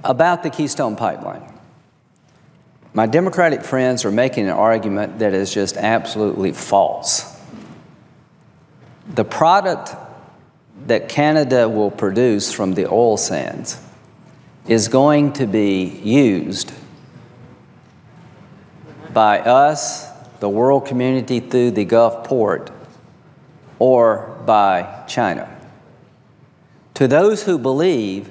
About the Keystone Pipeline, my Democratic friends are making an argument that is just absolutely false. The product that Canada will produce from the oil sands is going to be used by us, the world community through the Gulf port, or by China. To those who believe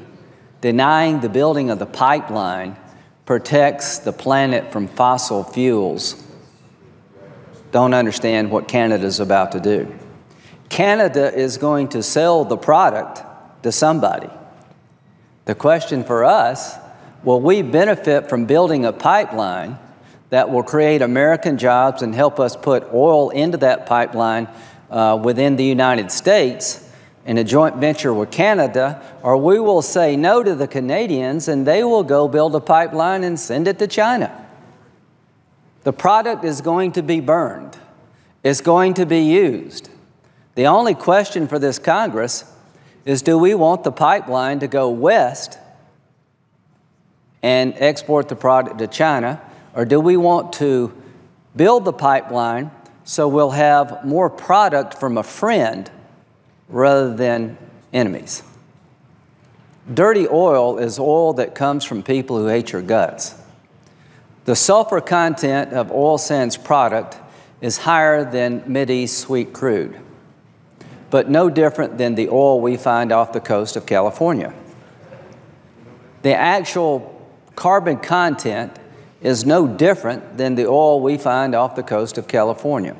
denying the building of the pipeline protects the planet from fossil fuels don't understand what Canada is about to do. Canada is going to sell the product to somebody. The question for us, will we benefit from building a pipeline that will create American jobs and help us put oil into that pipeline within the United States in a joint venture with Canada, or we will say no to the Canadians and they will go build a pipeline and send it to China? The product is going to be burned. It's going to be used. The only question for this Congress is, do we want the pipeline to go west and export the product to China, or do we want to build the pipeline so we'll have more product from a friend rather than enemies? Dirty oil is oil that comes from people who hate your guts. The sulfur content of oil sands product is higher than Mideast sweet crude, but no different than the oil we find off the coast of California. The actual carbon content is no different than the oil we find off the coast of California.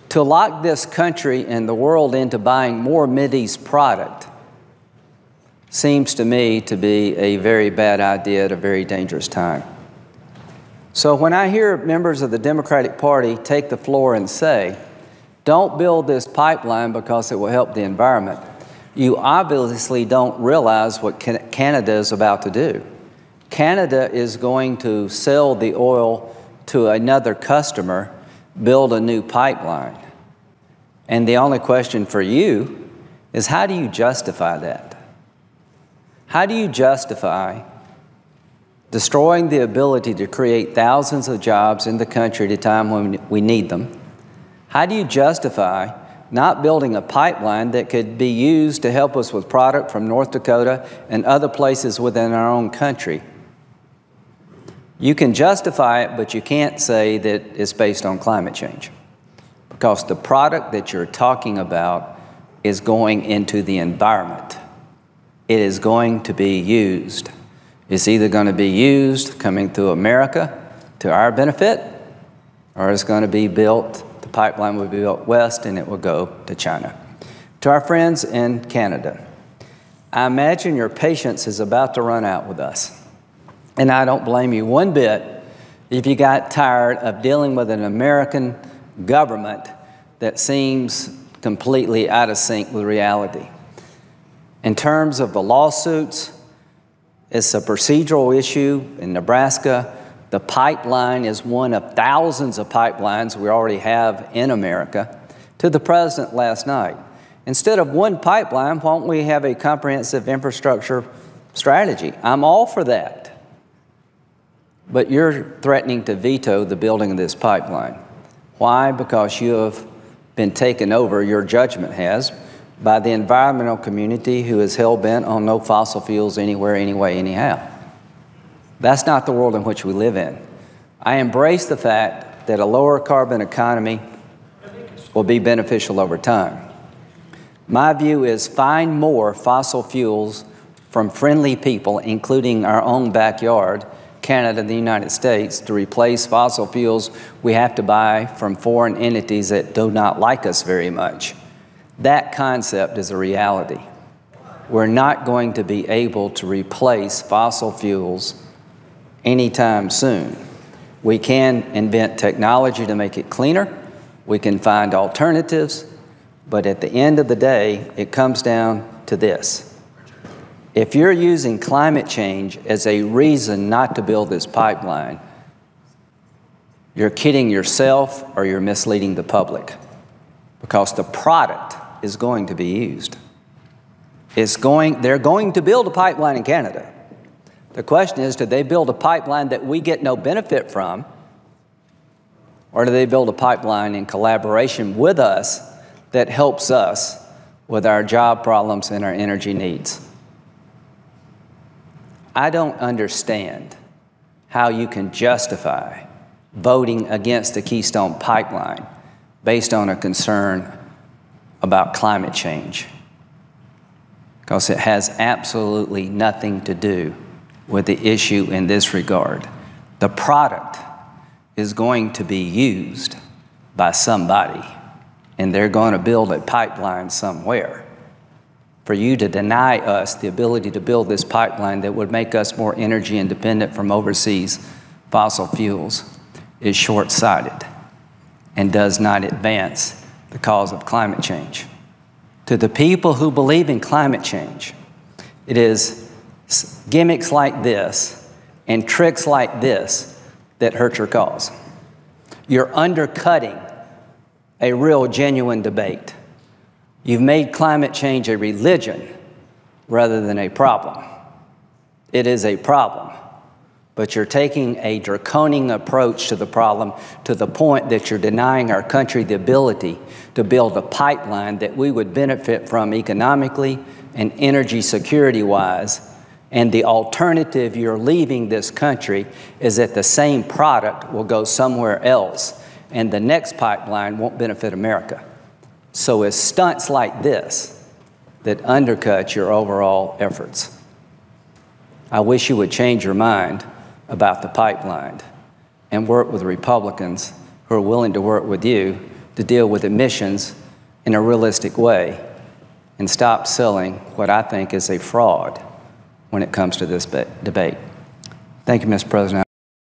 To lock this country and the world into buying more Mideast product seems to me to be a very bad idea at a very dangerous time. So when I hear members of the Democratic Party take the floor and say, don't build this pipeline because it will help the environment, you obviously don't realize what Canada is about to do. Canada is going to sell the oil to another customer, build a new pipeline. And the only question for you is, how do you justify that? How do you justify destroying the ability to create thousands of jobs in the country at a time when we need them? How do you justify not building a pipeline that could be used to help us with product from North Dakota and other places within our own country? You can justify it, but you can't say that it's based on climate change, because the product that you're talking about is going into the environment. It is going to be used. It's either going to be used coming through America to our benefit, or it's going to be built, the pipeline will be built west and it will go to China. To our friends in Canada, I imagine your patience is about to run out with us. And I don't blame you one bit if you got tired of dealing with an American government that seems completely out of sync with reality. In terms of the lawsuits, it's a procedural issue in Nebraska. The pipeline is one of thousands of pipelines we already have in America. To the president last night, instead of one pipeline, why don't we have a comprehensive infrastructure strategy? I'm all for that. But you're threatening to veto the building of this pipeline. Why? Because you have been taken over, your judgment has, by the environmental community who is hell-bent on no fossil fuels anywhere, anyway, anyhow. That's not the world in which we live in. I embrace the fact that a lower carbon economy will be beneficial over time. My view is find more fossil fuels from friendly people, including our own backyard, Canada and the United States, to replace fossil fuels we have to buy from foreign entities that do not like us very much. That concept is a reality. We're not going to be able to replace fossil fuels anytime soon. We can invent technology to make it cleaner. We can find alternatives. But at the end of the day, it comes down to this. If you're using climate change as a reason not to build this pipeline, you're kidding yourself or you're misleading the public, because the product is going to be used. They're going to build a pipeline in Canada. The question is, do they build a pipeline that we get no benefit from, or do they build a pipeline in collaboration with us that helps us with our job problems and our energy needs? I don't understand how you can justify voting against the Keystone Pipeline based on a concern about climate change, because it has absolutely nothing to do with the issue in this regard. The product is going to be used by somebody, and they're going to build a pipeline somewhere. For you to deny us the ability to build this pipeline that would make us more energy independent from overseas fossil fuels is short-sighted and does not advance the cause of climate change. To the people who believe in climate change, it is gimmicks like this and tricks like this that hurt your cause. You're undercutting a real, genuine debate. You've made climate change a religion rather than a problem. It is a problem, but you're taking a draconian approach to the problem to the point that you're denying our country the ability to build a pipeline that we would benefit from economically and energy security-wise. And the alternative you're leaving this country is that the same product will go somewhere else, and the next pipeline won't benefit America. So it's stunts like this that undercut your overall efforts. I wish you would change your mind about the pipeline and work with Republicans who are willing to work with you to deal with emissions in a realistic way and stop selling what I think is a fraud when it comes to this debate. Thank you, Mr. President.